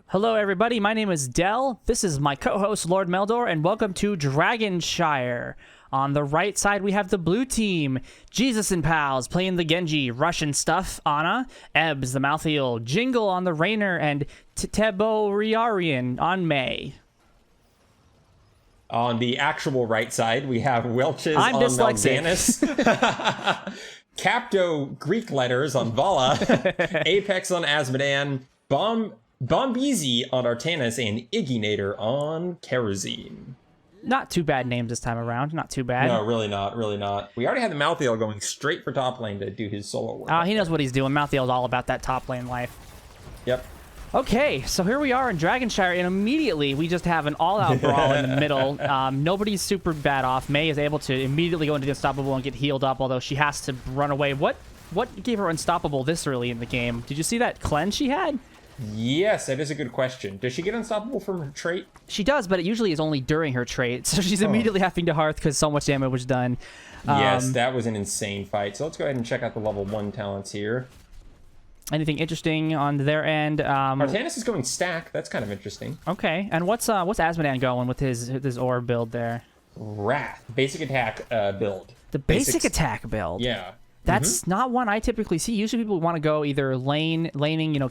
Hello everybody, my name is Dell. This is my co-host Lord Meldor, and welcome to Dragonshire. On the right side we have the blue team, Jezusnpals playing the Genji, Russian stuff, Anna, Ebbs the Malthael, Jingle on the Rainer, and Teboriarian on May. On the actual right side, we have Welch's on Mal'Ganis, Capto Greek letters on Vala, Apex on Azmodan, Bombizi on Artanis, and Iginator on Kerosene. Not too bad names this time around, not too bad. No, really not, really not. We already had the Malthael going straight for top lane to do his solo work. He knows what he's doing. Malthael's all about that top lane life. Yep. Okay, so here we are in Dragonshire, and immediately we just have an all-out brawl in the middle. Nobody's super bad off. May is able to immediately go into the Unstoppable and get healed up, although she has to run away. What gave her Unstoppable this early in the game? Did you see that cleanse she had? Yes, that is a good question. Does she get Unstoppable from her trait? She does, but it usually is only during her trait, so she's immediately having to hearth because so much damage was done. Yes, that was an insane fight. So let's go ahead and check out the level 1 talents here. Anything interesting on their end? Artanis is going stack. That's kind of interesting. Okay, and what's Azmodan going with his orb build there? Wrath, basic attack build. The basic attack build. Yeah. That's not one I typically see. Usually people want to go either laning,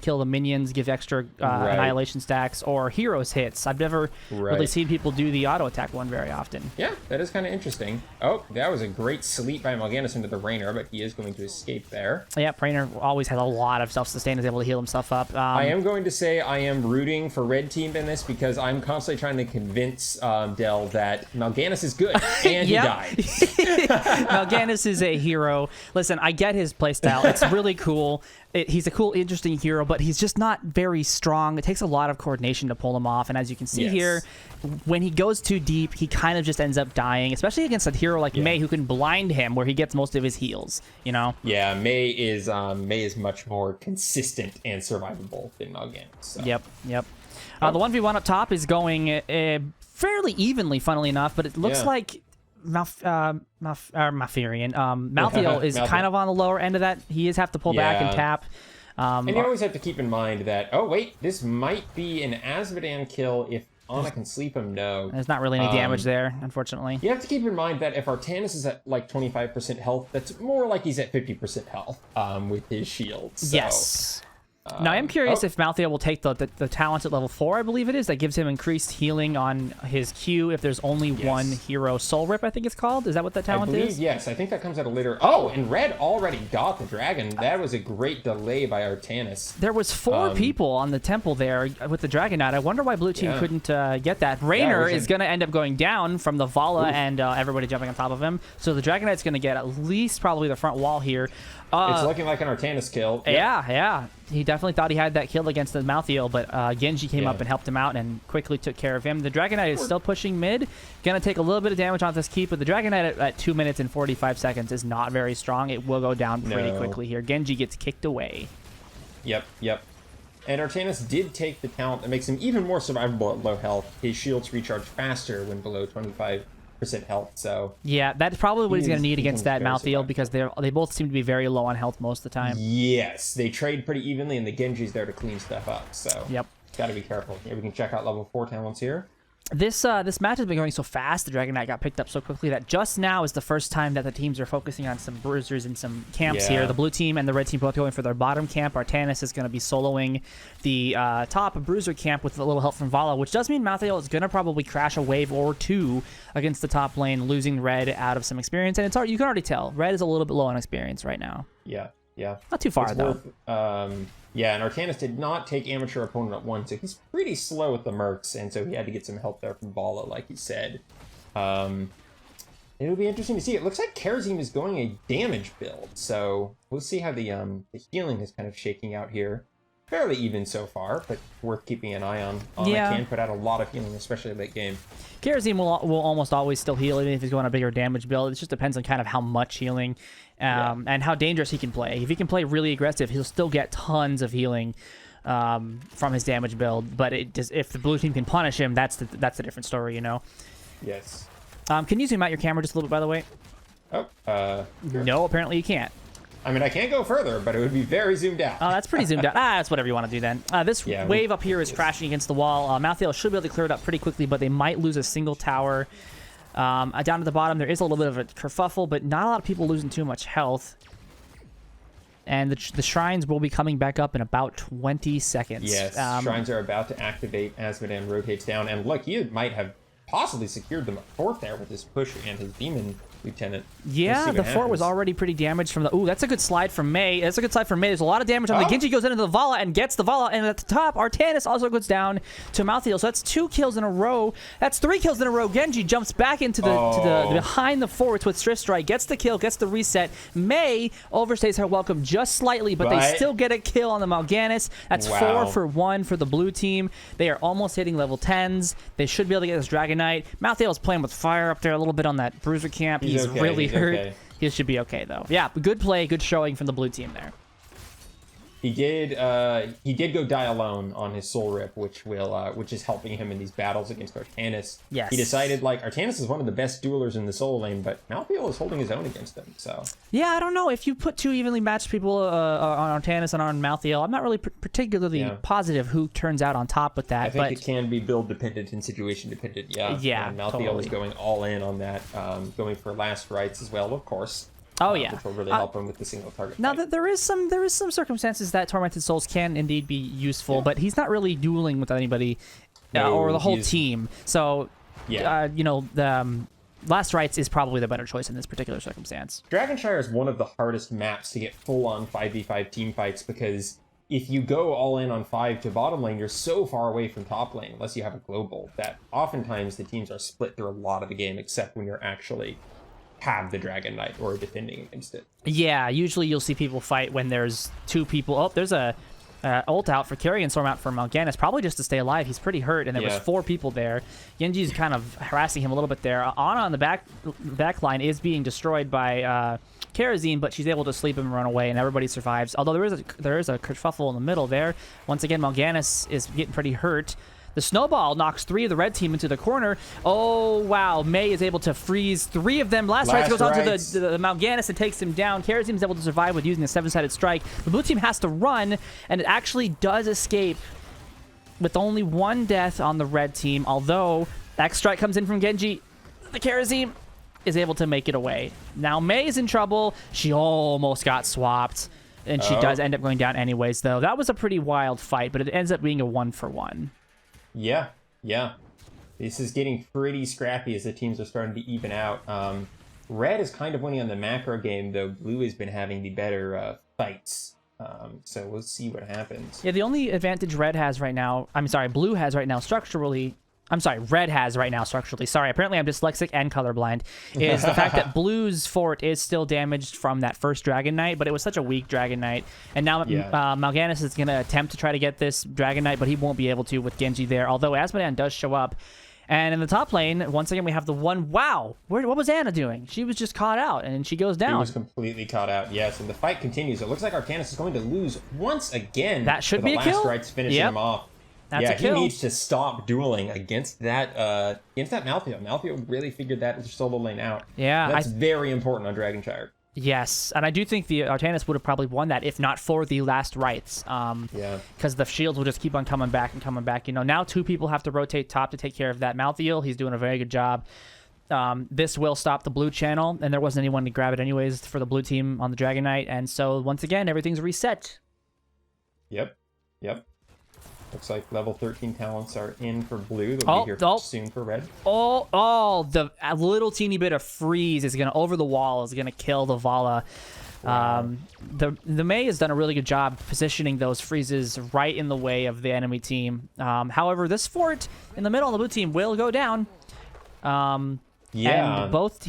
kill the minions, give extra annihilation stacks, or heroes hits. I've never really seen people do the auto attack one very often. Yeah, that is kind of interesting. Oh, that was a great sleep by Mal'Ganis into the Rainer, but he is going to escape there. Yeah, Rainer always has a lot of self-sustain, is able to heal himself up. I am going to say I am rooting for red team in this because I'm constantly trying to convince Dell that Mal'Ganis is good, and he died. Mal'Ganis is a hero. Listen, I get his playstyle. It's really cool. He's a cool, interesting hero, but he's just not very strong. It takes a lot of coordination to pull him off, and as you can see here, when he goes too deep, he kind of just ends up dying, especially against a hero like May, who can blind him where he gets most of his heals, Yeah, May is much more consistent and survivable than Mal'Ganis. So. Yep. The 1v1 up top is going fairly evenly, funnily enough, but it looks like Malthael is kind of on the lower end of that. He is have to pull back and tap. And you always have to keep in mind that, oh wait, this might be an Azmodan kill if Anna can sleep him. No. There's not really any damage there, unfortunately. You have to keep in mind that if Artanis is at like 25% health, that's more like he's at 50% health with his shield. So. Yes. Now, I am curious if Malthael will take the talent at level 4, I believe it is. That gives him increased healing on his Q if there's only one hero. Soul Rip, I think it's called. Is that what that talent is? Yes, I think that comes at a later... Oh, and Red already got the dragon. That was a great delay by Artanis. There was 4 people on the temple there with the Dragon Knight. I wonder why Blue Team couldn't get that. Rainer is going to end up going down from the Vala and everybody jumping on top of him. So the Dragon Knight's going to get at least probably the front wall here. It's looking like an Artanis kill. Yep. Yeah. He definitely thought he had that kill against the Malthael, but Genji came up and helped him out and quickly took care of him. The Dragon Knight is still pushing mid. Going to take a little bit of damage on this keep, but the Dragon Knight at 2 minutes and 45 seconds is not very strong. It will go down pretty quickly here. Genji gets kicked away. Yep. And Artanis did take the talent that makes him even more survivable at low health. His shields recharge faster when below 25% health, so... Yeah, that's probably what he's going to need against that Malthael, because they both seem to be very low on health most of the time. Yes, they trade pretty evenly, and the Genji's there to clean stuff up, so... Yep. Gotta be careful. Here, we can check out level 4 talents here. This match has been going so fast, the Dragon Knight got picked up so quickly that just now is the first time that the teams are focusing on some bruisers and some camps here. The blue team and the red team both going for their bottom camp. Artanis is going to be soloing the top bruiser camp with a little help from Vala, which does mean Malthael is going to probably crash a wave or 2 against the top lane, losing red out of some experience. And you can already tell, red is a little bit low on experience right now. Yeah. Not too far, though. Yeah, and Artanis did not take amateur opponent at once, so he's pretty slow with the mercs, and so he had to get some help there from Vala, like he said. It'll be interesting to see. It looks like Kerosene is going a damage build, so we'll see how the healing is kind of shaking out here. Fairly even so far, but worth keeping an eye on. Yeah. Can put out a lot of healing, especially late game. Kerosene will almost always still heal, even if he's going a bigger damage build. It just depends on kind of how much healing and how dangerous he can play. If he can play really aggressive, he'll still get tons of healing from his damage build. But if the blue team can punish him, that's the different story, Yes. Can you zoom out your camera just a little bit, by the way? Oh, sure. No, apparently you can't. I mean, I can't go further, but it would be very zoomed out. Oh, that's pretty zoomed out. That's whatever you want to do then. This wave up here is crashing against the wall. Malthael should be able to clear it up pretty quickly, but they might lose a single tower. Down at the bottom, there is a little bit of a kerfuffle, but not a lot of people losing too much health. And the shrines will be coming back up in about 20 seconds. Yes, shrines are about to activate as Madame rotates down. And look, he might have possibly secured them a fort there with his push and his demon lieutenant. Yeah, the fort was already pretty damaged from the... Ooh, that's a good slide from Mei. That's a good slide from Mei. There's a lot of damage on the Genji goes into the Vala and gets the Vala. And at the top, Artanis also goes down to Malthael. So that's 2 kills in a row. That's 3 kills in a row. Genji jumps back into the behind the forts with Drift Strike, gets the kill, gets the reset. Mei overstays her welcome just slightly, but they still get a kill on the Mal'Ganis. That's 4 for 1 for the blue team. They are almost hitting level 10s. They should be able to get this Dragon Knight. Malthael is playing with fire up there a little bit on that bruiser camp. He's okay. Really hurt. Okay. He should be okay though. Yeah, good play, good showing from the blue team there. He did go die alone on his soul rip, which is helping him in these battles against Artanis. Yes. He decided Artanis is one of the best duelers in the solo lane, but Malthael is holding his own against him. So yeah, I don't know if you put 2 evenly matched people on Artanis and on Malthael. I'm not really particularly positive who turns out on top with that. I think it can be build dependent and situation dependent. Yeah. And Malthael is going all in on that, going for last rites as well, of course. Oh yeah, which will really help him with the single target. Now that there is some circumstances that Tormented Souls can indeed be useful, but he's not really dueling with anybody or the whole team. So the Last Rites is probably the better choice in this particular circumstance. Dragonshire is one of the hardest maps to get full-on 5v5 team fights because if you go all in on 5 to bottom lane, you're so far away from top lane unless you have a global that oftentimes the teams are split through a lot of the game, except when you're actually have the Dragon Knight or defending against it. Yeah, usually you'll see people fight when there's 2 people. Oh, there's a ult out for Carrion Storm out for Mal'Ganis, probably just to stay alive. He's pretty hurt, and there was 4 people there. Genji's kind of harassing him a little bit there. Ana on the back line is being destroyed by Karazine, but she's able to sleep him and run away, and everybody survives. Although there is a kerfuffle in the middle there. Once again, Mal'Ganis is getting pretty hurt. The snowball knocks 3 of the red team into the corner. Oh, wow. Mei is able to freeze 3 of them. Last Rites goes onto the Mal'Ganis and takes him down. Karazine is able to survive with using a 7-sided strike. The blue team has to run, and it actually does escape with only 1 death on the red team. Although, X strike comes in from Genji. The Karazine is able to make it away. Now, Mei is in trouble. She almost got swapped, and she does end up going down anyways, though. That was a pretty wild fight, but it ends up being a 1-for-1. Yeah. This is getting pretty scrappy as the teams are starting to even out. Red is kind of winning on the macro game, though Blue has been having the better fights. So we'll see what happens. Yeah, the only advantage Blue has right now structurally... Red has right now structurally. Sorry, apparently I'm dyslexic and colorblind. Is the fact that Blue's fort is still damaged from that first Dragon Knight, but it was such a weak Dragon Knight. And now Mal'Ganis is going to attempt to try to get this Dragon Knight, but he won't be able to with Genji there. Although Asmodean does show up. And in the top lane, once again, we have the one... Wow! What was Ana doing? She was just caught out, and she goes down. She was completely caught out, yes. And the fight continues. It looks like Artanis is going to lose once again. That should be a kill. The last rights finishing him off. That's a kill. He needs to stop dueling against that Malthael. Malthael really figured that solo lane out. Yeah. That's very important on Dragonshire. Yes, and I do think the Artanis would have probably won that if not for the last rites. Because the shields will just keep on coming back and coming back. Now 2 people have to rotate top to take care of that Malthael. He's doing a very good job. This will stop the blue channel, and there wasn't anyone to grab it anyways for the blue team on the Dragon Knight. And so once again, everything's reset. Yep. Looks like level 13 talents are in for blue. They'll be here soon for red. The little teeny bit of freeze is going to, over the wall, is going to kill the Vala. Wow. The Mei has done a really good job positioning those freezes right in the way of the enemy team. However, this fort in the middle of the blue team will go down. And both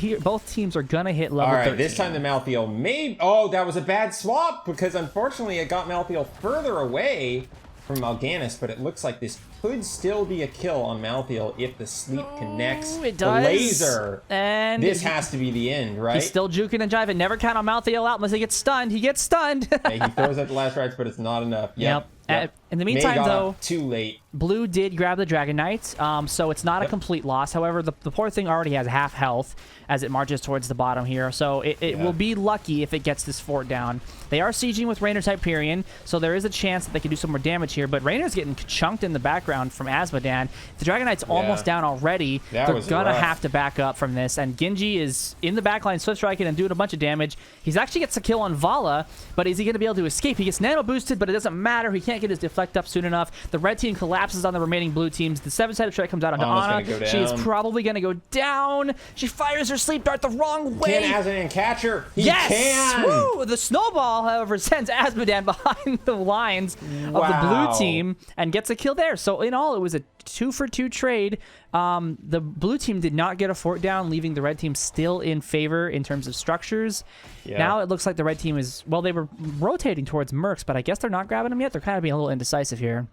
teams are going to hit level 13. All right, this time the Malthael may... Oh, that was a bad swap because unfortunately it got Malthael further away from Mal'Ganis, but it looks like this could still be a kill on Malthael if the sleep connects. It does. The laser. And this has to be the end, right? He's still juking and jiving. Never count on Malthael out unless he gets stunned. He gets stunned. He throws out the last rites, but it's not enough. Yep. In the meantime, though, too late. Blue did grab the Dragon Knight, so it's not a complete loss. However, the poor thing already has half health as it marches towards the bottom here, so it will be lucky if it gets this fort down. They are sieging with Rainer's Hyperion, so there is a chance that they can do some more damage here, but Rainer's getting chunked in the background from Asmodan. The Dragon Knight's almost down already. They're gonna have to back up from this, and Genji is in the backline, swift striking and doing a bunch of damage. He's actually gets a kill on Vala, but is he gonna be able to escape? He gets nano boosted, but it doesn't matter. He can't get his deflect up soon enough. The red team collapses on the remaining blue teams. The 7-sided strike comes out onto Ana. She is probably going to go down. She fires her sleep dart the wrong way. Can Asmodan catch her? He yes! can! Woo! The snowball, however, sends Asmodan behind the lines of the blue team and gets a kill there. So in all, it was a 2-for-2 trade. The blue team did not get a fort down, leaving the red team still in favor in terms of structures. Now it looks like the red team is, well, they were rotating towards Mercs, but I guess they're not grabbing them yet. They're kind of being a little indecisive here.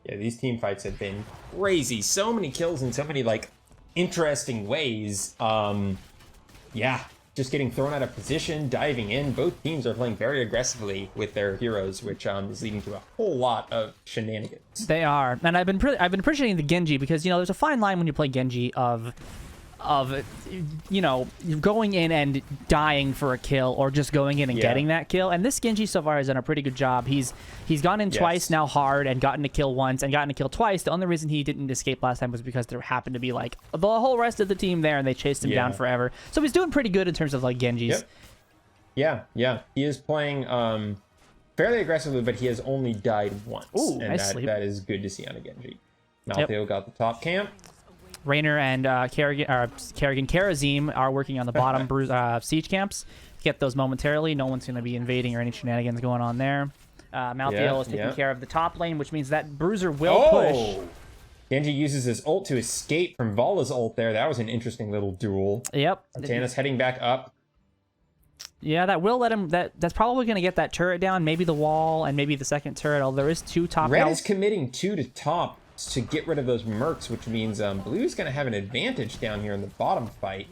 Yeah, these team fights have been crazy. So many kills in so many, like, interesting ways. Yeah, just getting thrown out of position, diving in. Both teams are playing very aggressively with their heroes, which is leading to a whole lot of shenanigans. They are, and I've been appreciating the Genji because, you know, there's a fine line when you play Genji of you know, going in and dying for a kill or just going in and getting that kill. And this Genji so far has done a pretty good job. He's gone in twice now hard and gotten a kill once and gotten a kill twice. The only reason he didn't escape last time was because there happened to be like the whole rest of the team there and they chased him down forever. So he's doing pretty good in terms of like Genjis. Yeah. He is playing fairly aggressively, but he has only died once. Ooh, and nice that is good to see on a Genji. Maltheo got the top camp. Rainer and Karazim are working on the bottom siege camps. Get those momentarily. No one's going to be invading or any shenanigans going on there. Malthael is taking care of the top lane, which means that Bruiser will push. Genji uses his ult to escape from Vala's ult there. That was an interesting little duel. Yep. Artanis heading back up. Yeah, that will let him. That's probably going to get that turret down. Maybe the wall and maybe the second turret. Although there is 2 top. Red is committing 2 to top to get rid of those mercs, which means blue is going to have an advantage down here in the bottom fight.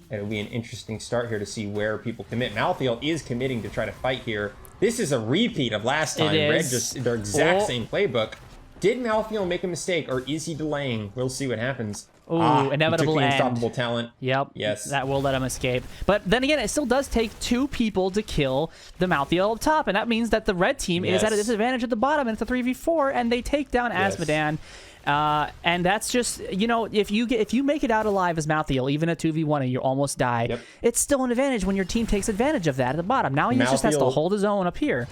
It'll be an interesting start here to see where people commit. Malthael is committing to try to fight here. This is a repeat of last time. Red just their exact same playbook. Did Malthael make a mistake, or is he delaying? We'll see what happens. Ooh, inevitable he took the end. unstoppable talent. Yep. Yes. That will let him escape. But then again, it still does take 2 people to kill the Malthael up top, and that means that the red team is at a disadvantage at the bottom, and it's a 3v4, and they take down Asmodan. And that's just, you know, if you make it out alive as Malthael, even a 2v1 and you almost die, it's still an advantage when your team takes advantage of that at the bottom. Now he just has to hold his own up here.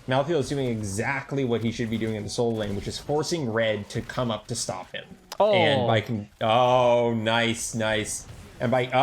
Malthael is doing exactly what he should be doing in the solo lane, which is forcing red to come up to stop him. And nice. And but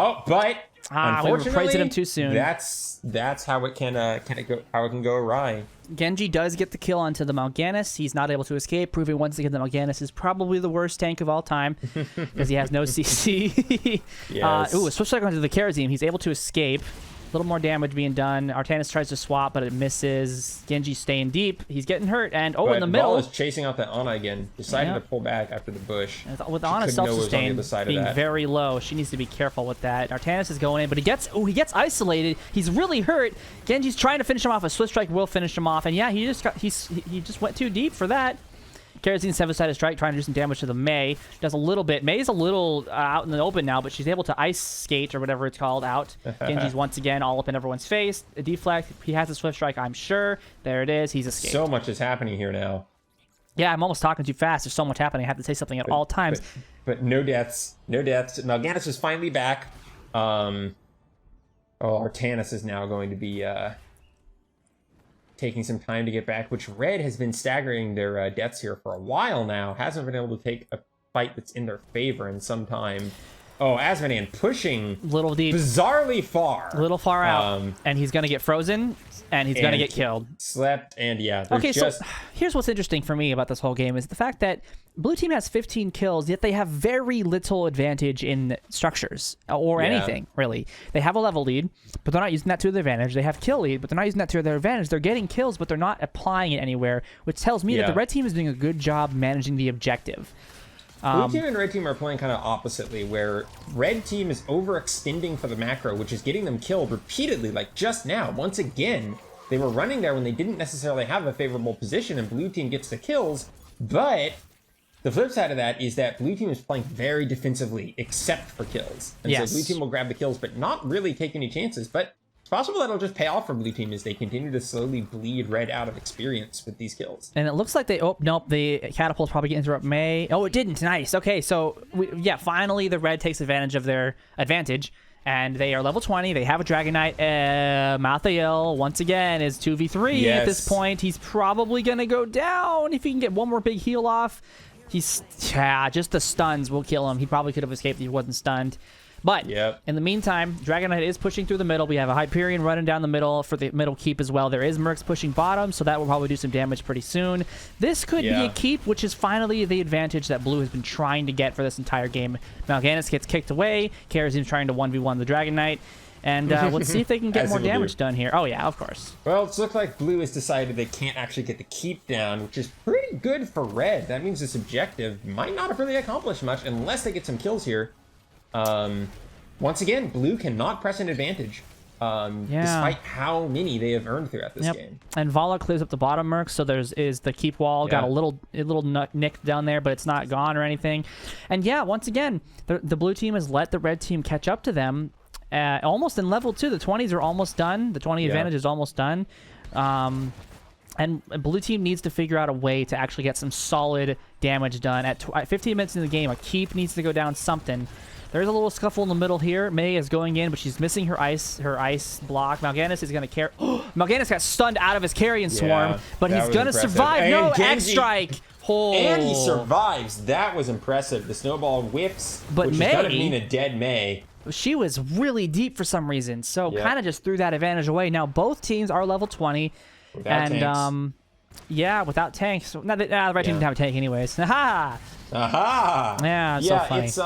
unfortunately, we praised him too soon. That's how it can go awry. Genji does get the kill onto the Mal'Ganis. He's not able to escape, proving once again that Mal'Ganis is probably the worst tank of all time because he has no CC. A switch strike onto the Karazim. He's able to escape. A little more damage being done. Artanis tries to swap, but it misses. Genji's staying deep. He's getting hurt, and in the middle. Val is chasing out that Ana again. Decided to pull back after the bush. With Ana self-sustained being very low, she needs to be careful with that. Artanis is going in, but he gets isolated. He's really hurt. Genji's trying to finish him off. A Swift Strike will finish him off, and he just went too deep for that. Karazim 7-sided strike, trying to do some damage to the Mei. Does a little bit. Mei's a little out in the open now, but she's able to ice skate or whatever it's called out. Genji's once again all up in everyone's face. A deflect. He has a swift strike, I'm sure. There it is. He's escaped. So much is happening here now. Yeah, I'm almost talking too fast. There's so much happening. I have to say something at all times. But no deaths. No deaths. Mal'Ganis is finally back. Artanis is now going to be taking some time to get back, which red has been staggering their deaths here for a while now. Hasn't been able to take a fight that's in their favor in some time. Asmodan pushing little deep, bizarrely far. A little far out, and he's going to get frozen, and he's going to get killed. Slept, and okay, so here's what's interesting for me about this whole game is the fact that blue team has 15 kills, yet they have very little advantage in structures or anything, really. They have a level lead, but they're not using that to their advantage. They have kill lead, but they're not using that to their advantage. They're getting kills, but they're not applying it anywhere, which tells me that the red team is doing a good job managing the objective. Blue team and red team are playing kind of oppositely, where red team is overextending for the macro, which is getting them killed repeatedly, like just now. Once again, they were running there when they didn't necessarily have a favorable position, and blue team gets the kills. But the flip side of that is that blue team is playing very defensively, except for kills. And so blue team will grab the kills, but not really take any chances. But it's possible that'll just pay off for blue team as they continue to slowly bleed red out of experience with these kills. And it looks like they... Oh, nope. The catapult's probably going to interrupt May. Oh, it didn't. Nice. Okay, so, finally the red takes advantage of their advantage. And they are level 20. They have a Dragon Knight. Mathiel, once again, is 2v3 at this point. He's probably going to go down if he can get one more big heal off. He's... just the stuns will kill him. He probably could have escaped if he wasn't stunned. But in the meantime, Dragon Knight is pushing through the middle. We have a Hyperion running down the middle for the middle keep as well. There is Mercs pushing bottom, so that will probably do some damage pretty soon. This could be a keep, which is finally the advantage that blue has been trying to get for this entire game. Mal'Ganis gets kicked away. Karazin's trying to 1v1 the Dragon Knight. And let's see if they can get more damage done here. Oh, yeah, of course. Well, it looks like blue has decided they can't actually get the keep down, which is pretty good for red. That means this objective might not have really accomplished much unless they get some kills here. Once again, blue cannot press an advantage, despite how many they have earned throughout this game. And Vala clears up the bottom Merc, so is the keep wall. Got a little nick down there, but it's not gone or anything. And once again, the blue team has let the red team catch up to them, almost in level 2. The 20s are almost done. The 20 advantage is almost done. And blue team needs to figure out a way to actually get some solid damage done. At 15 minutes in the game, a keep needs to go down something. There's a little scuffle in the middle here. May is going in, but she's missing her ice block. Mal'Ganis is going to carry... Mal'Ganis got stunned out of his carrion swarm, but he's going to survive. And no, X-Strike! And he survives. That was impressive. The snowball whips, which is going to mean a dead May. She was really deep for some reason, so kind of just threw that advantage away. Now, both teams are level 20. Without tanks. Without tanks. The red team didn't have a tank anyways. Aha! Aha! Yeah, so funny. It's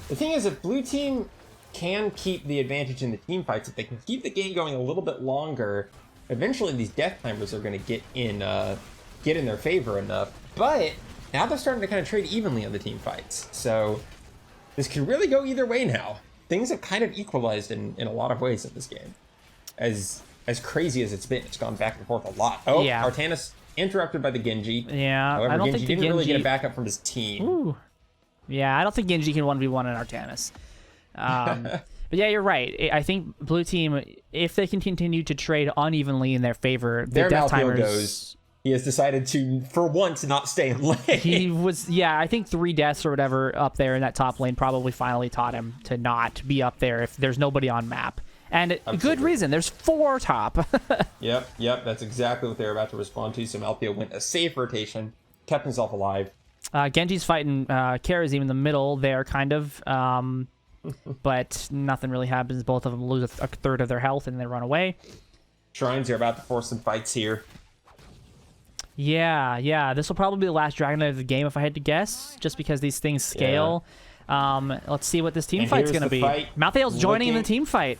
the thing is, if blue team can keep the advantage in the team fights, if they can keep the game going a little bit longer, eventually these death timers are going to get in their favor enough. But now they're starting to kind of trade evenly on the team fights, so this could really go either way now. Things have kind of equalized in a lot of ways in this game. As crazy as it's been, it's gone back and forth a lot. Oh, Artanis interrupted by the Genji. Yeah, however, I don't Genji think didn't really get a backup from his team. Ooh. Yeah, I don't think Genji can 1v1 in Artanis. But yeah, you're right. I think blue team, if they can continue to trade unevenly in their favor, the death timers goes. He has decided to, for once, not stay in lane. He was, I think 3 deaths or whatever up there in that top lane probably finally taught him to not be up there if there's nobody on map. And good reason. There's 4 top. Yep. That's exactly what they're about to respond to. So Malthea went a safe rotation, kept himself alive. Genji's fighting Karazim in the middle there, kind of. But nothing really happens. Both of them lose a third of their health and they run away. Shrines are about to force some fights here. Yeah. This will probably be the last Dragon Knight of the game, if I had to guess, just because these things scale. Let's see what this team fight's going to be. Malthael's joining in the team fight.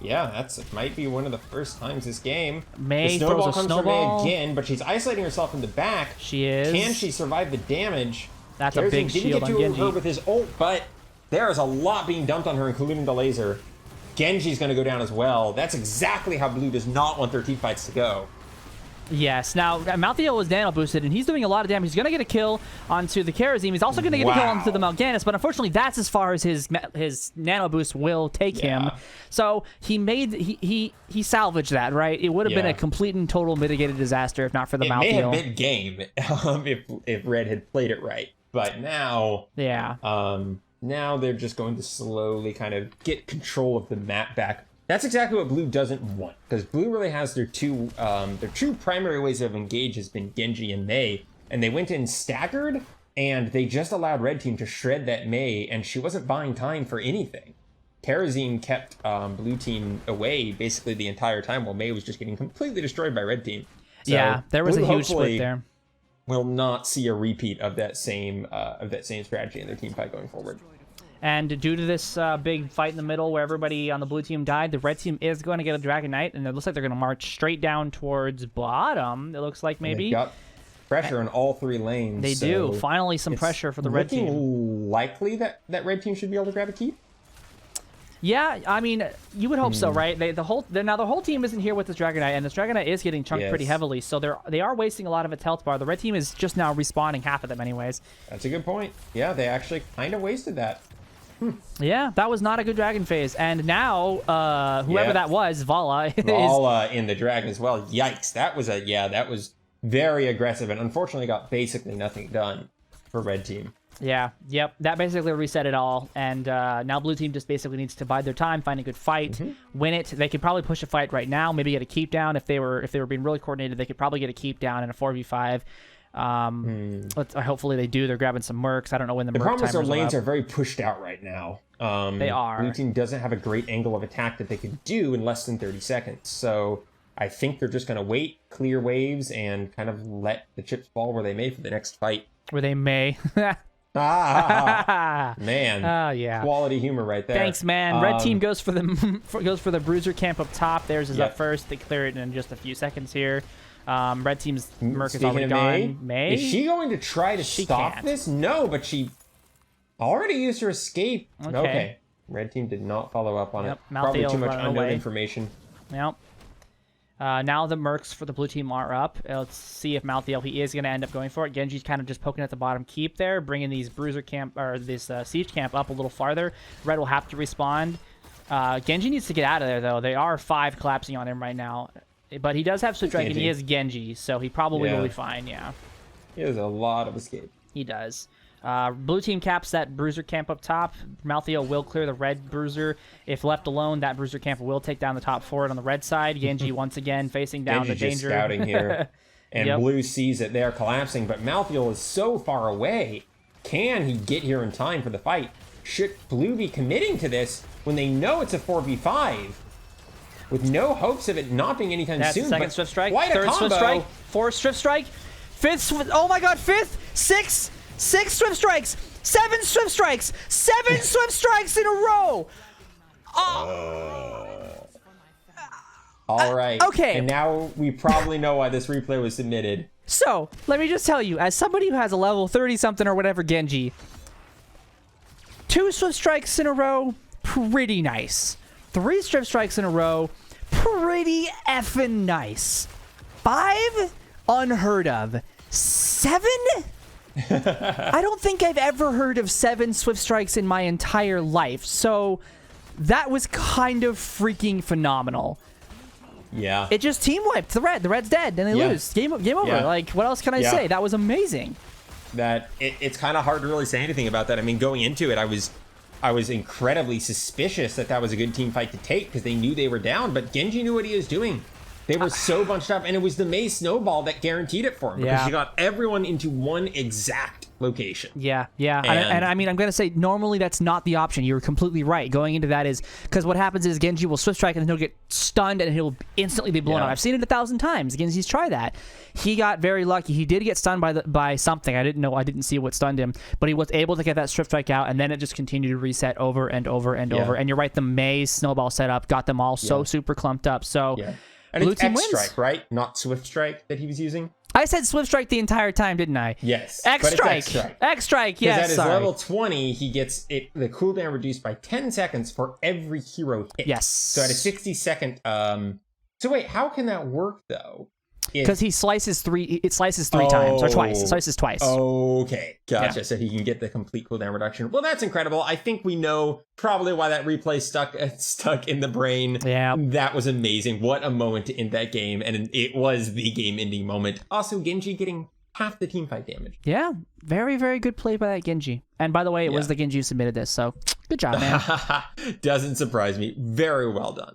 Yeah, might be one of the first times this game. May the throws a comes snowball from May again, but she's isolating herself in the back. She is. Can she survive the damage? That's a big shield on Genji. Didn't get to her with his ult, but there is a lot being dumped on her, including the laser. Genji's going to go down as well. That's exactly how blue does not want their team fights to go. Yes. Now, Malthael was nano boosted, and he's doing a lot of damage. He's going to get a kill onto the Karazim. He's also going to get a kill onto the Mal'Ganis, but unfortunately, that's as far as his nano boost will take him. So he salvaged that, right? It would have been a complete and total mitigated disaster if not for the Malthael. It may have been game if Red had played it right, but now, now they're just going to slowly kind of get control of the map back. That's exactly what blue doesn't want, because blue really has their two primary ways of engage has been Genji and May, and they went in staggered, and they just allowed red team to shred that May, and she wasn't buying time for anything. Karazim kept blue team away basically the entire time, while May was just getting completely destroyed by red team. So there was a huge split there. Will not see a repeat of that same strategy in their team fight going forward. And due to this big fight in the middle where everybody on the blue team died, the red team is going to get a Dragon Knight, and it looks like they're going to march straight down towards bottom. It looks like maybe. They've got pressure in all 3 lanes. They do. Finally, some pressure for the red team. Likely that red team should be able to grab a keep. Yeah, I mean, you would hope so, right? The whole team isn't here with this Dragon Knight, and this Dragon Knight is getting chunked pretty heavily, so they are wasting a lot of its health bar. The red team is just now respawning half of them, anyways. That's a good point. Yeah, they actually kind of wasted that. Yeah, that was not a good Dragon phase, and now whoever that was, Vala, Vala in the Dragon as well. Yikes! That was very aggressive, and unfortunately got basically nothing done for red team. Yeah, yep. That basically reset it all, and now blue team just basically needs to bide their time, find a good fight, win it. They could probably push a fight right now, maybe get a keep down if they were being really coordinated. They could probably get a keep down in a 4v5. Hopefully they do. They're grabbing some mercs. I don't know when the problem is their lanes are very pushed out right now. They are. Blue team doesn't have a great angle of attack that they could do in less than 30 seconds. So I think they're just going to wait, clear waves, and kind of let the chips fall where they may for the next fight. Where they may. Man. Yeah. Quality humor right there. Thanks, man. Red team goes for the bruiser camp up top. Theirs is up first. They clear it in just a few seconds here. Red team's Merc is already gone. May? Is she going to try to stop this? No, but she already used her escape. Okay. Red team did not follow up on it. Probably too much unknown information. Yep. Now the mercs for the blue team are up. Let's see if Malthael, he is going to end up going for it. Genji's kind of just poking at the bottom keep there, bringing these bruiser camp or this siege camp up a little farther. Red will have to respond. Genji needs to get out of there though. They are 5 collapsing on him right now, but he does have Swift Strike and he is Genji, so he probably will be fine. Yeah, he has a lot of escape. He does. Blue team caps that bruiser camp up top. Malthael will clear the red bruiser. If left alone, that bruiser camp will take down the top forward on the red side. Genji once again facing down the danger. Just scouting here. And blue sees it. They are collapsing, but Malthael is so far away. Can he get here in time for the fight? Should blue be committing to this when they know it's a 4v5? With no hopes of it not being anytime soon. Second Swift Strike, third Swift Strike, 4th Swift Strike, 5th, oh my god, 5th, 6th, 6 Swift Strikes, 7 Swift Strikes, 7 Swift Strikes in a row. All right. Okay. And now we probably know why this replay was submitted. So, let me just tell you, as somebody who has a level 30-something or whatever Genji, 2 Swift Strikes in a row, pretty nice. 3 Swift Strikes in a row, pretty effing nice. 5, unheard of. 7? I don't think I've ever heard of 7 Swift Strikes in my entire life, so that was kind of freaking phenomenal. Yeah. It just team wiped the red. The red's dead, and they lose. Game over. Yeah. Like, what else can I say? That was amazing. It's kind of hard to really say anything about that. I mean, going into it, I was incredibly suspicious that was a good team fight to take because they knew they were down, but Genji knew what he was doing. They were so bunched up, and it was the Mei Snowball that guaranteed it for him because she got everyone into one exact location. Yeah. And I mean, I'm going to say normally that's not the option. You're completely right. Going into that is because what happens is Genji will Swift Strike and then he'll get stunned and he'll instantly be blown out. I've seen it 1,000 times. Genji's tried that. He got very lucky. He did get stunned by something. I didn't see what stunned him, but he was able to get that Swift Strike out, and then it just continued to reset over and over and over. And you're right, the Mei Snowball setup got them all so super clumped up. So. Yeah. And Blue it's team X-Strike, right? Not Swift Strike that he was using? I said Swift Strike the entire time, didn't I? Yes. X-Strike. X-Strike, yes, Because at his level 20, he gets the cooldown reduced by 10 seconds for every hero hit. Yes. So at a 60-second... So wait, how can that work, though? Because he slices 3 times, or twice. It slices twice. Okay, gotcha. Yeah. So he can get the complete cooldown reduction. Well, that's incredible. I think we know probably why that replay stuck in the brain. Yeah. That was amazing. What a moment to end that game. And it was the game-ending moment. Also, Genji getting half the teamfight damage. Yeah, very, very good play by that Genji. And by the way, it was the Genji who submitted this, so good job, man. Doesn't surprise me. Very well done.